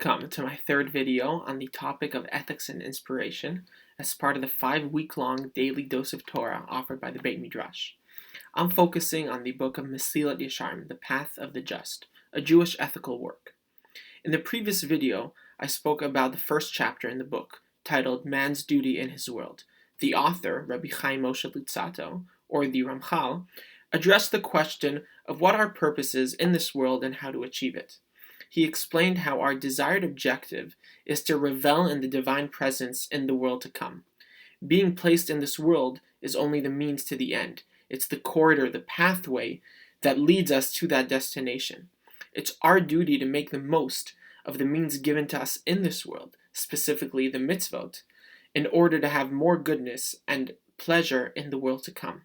Welcome to my third video on the topic of ethics and inspiration as part of the 5-week-long daily dose of Torah offered by the Beit Midrash. I'm focusing on the book of Mesilat Yesharim, The Path of the Just, a Jewish ethical work. In the previous video, I spoke about the first chapter in the book, titled Man's Duty in His World. The author, Rabbi Chaim Moshe Luzzatto, or the Ramchal, addressed the question of what our purpose is in this world and how to achieve it. He explained how our desired objective is to revel in the divine presence in the world to come. Being placed in this world is only the means to the end. It's the corridor, the pathway that leads us to that destination. It's our duty to make the most of the means given to us in this world, specifically the mitzvot, in order to have more goodness and pleasure in the world to come.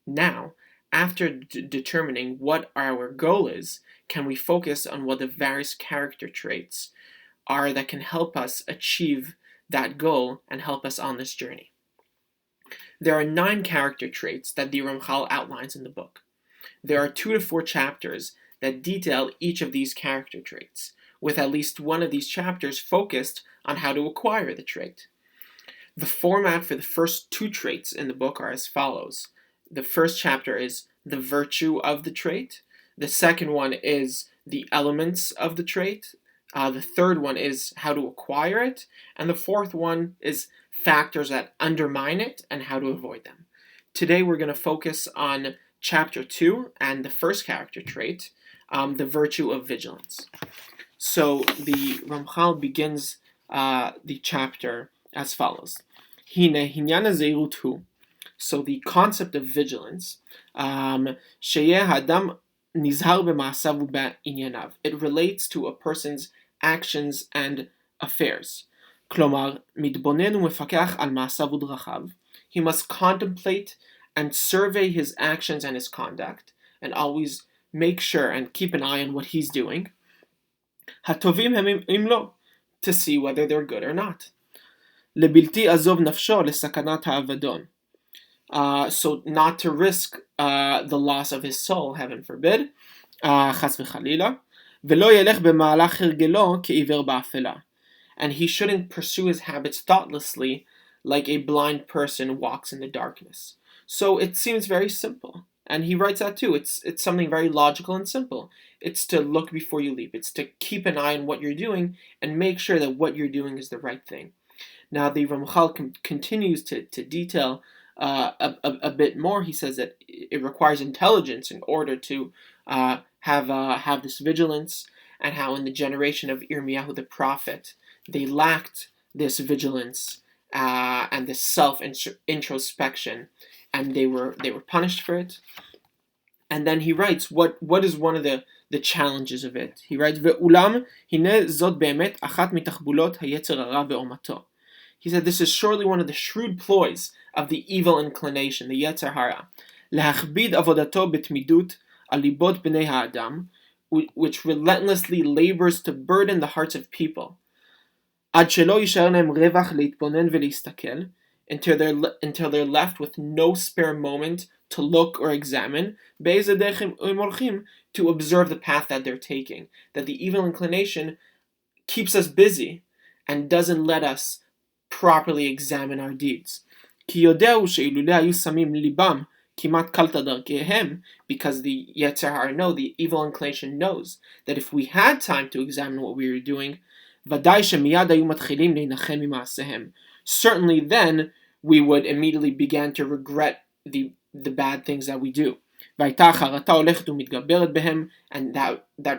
Now, after determining what our goal is, can we focus on what the various character traits are that can help us achieve that goal and help us on this journey. There are 9 character traits that the Ramchal outlines in the book. There are 2 to 4 chapters that detail each of these character traits, with at least one of these chapters focused on how to acquire the trait. The format for the first 2 traits in the book are as follows. The first chapter is the virtue of the trait. The second one is the elements of the trait. The third one is how to acquire it. And the fourth one is factors that undermine it and how to avoid them. Today we're going to focus on chapter 2 and the first character trait, the virtue of vigilance. So the Ramchal begins the chapter as follows. Hine hinyan zeirut hu. So the concept of vigilance, sheyeh hadam nizhar b'ma'asav u'b'inyanav. It relates to a person's actions and affairs. Klomar, mitbonen u'mefakach al ma'asav u'drachav. He must contemplate and survey his actions and his conduct, and always make sure and keep an eye on what he's doing. Hatovim hem im lo, to see whether they're good or not. Lebilti azov nafsho lesakanat ha'avadon. So not to risk the loss of his soul, heaven forbid, chas v'chalila, v'lo yelech b'ma'alach hergelo ke'iver ba'afela, and he shouldn't pursue his habits thoughtlessly like a blind person walks in the darkness. So it seems very simple, and he writes that too. It's something very logical and simple. It's to look before you leap. It's to keep an eye on what you're doing and make sure that what you're doing is the right thing. Now the Ramchal continues to detail a bit more. He says that it requires intelligence in order to have this vigilance, and how in the generation of Yirmiyahu the prophet, they lacked this vigilance and this self-introspection, and they were punished for it. And then he writes what is one of the challenges of it. He writes, "Ve'ulam hine zot be'emet achat mitachbulot hayetzer hara ve'omato." He said, this is surely one of the shrewd ploys of the evil inclination, the Yetzer Hara, lehachbid avodato betmidut alibot bnei ha'adam, which relentlessly labors to burden the hearts of people, ad shelo yishaer lehem revach leitbonen veleistakel, until they're left with no spare moment to look or examine, be'ezeh derech הם הולכים, to observe the path that they're taking. That the evil inclination keeps us busy and doesn't let us properly examine our deeds. Because the Yetzer Hara the evil inclination knows that if we had time to examine what we were doing, certainly then we would immediately begin to regret the bad things that we do. And that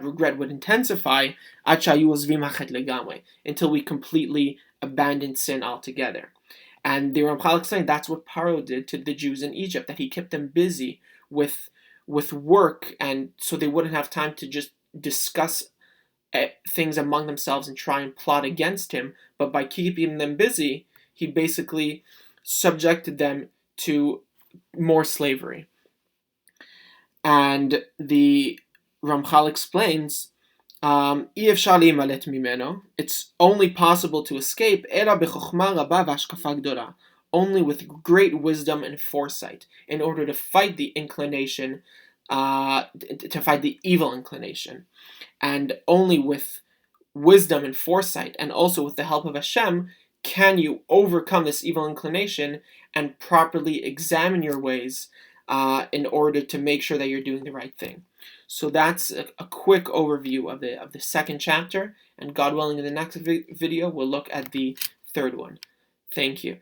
regret would intensify until we completely abandoned sin altogether. And the Ramchal explained that's what Paro did to the Jews in Egypt, that he kept them busy with work, and so they wouldn't have time to just discuss things among themselves and try and plot against him. But by keeping them busy, he basically subjected them to more slavery. And the Ramchal explains, it's only possible to escape only with great wisdom and foresight, in order to fight the inclination, to fight the evil inclination, and only with wisdom and foresight, and also with the help of Hashem, can you overcome this evil inclination and properly examine your ways in order to make sure that you're doing the right thing. So that's a quick overview of the second chapter, and God willing, in the next video, we'll look at the third one. Thank you.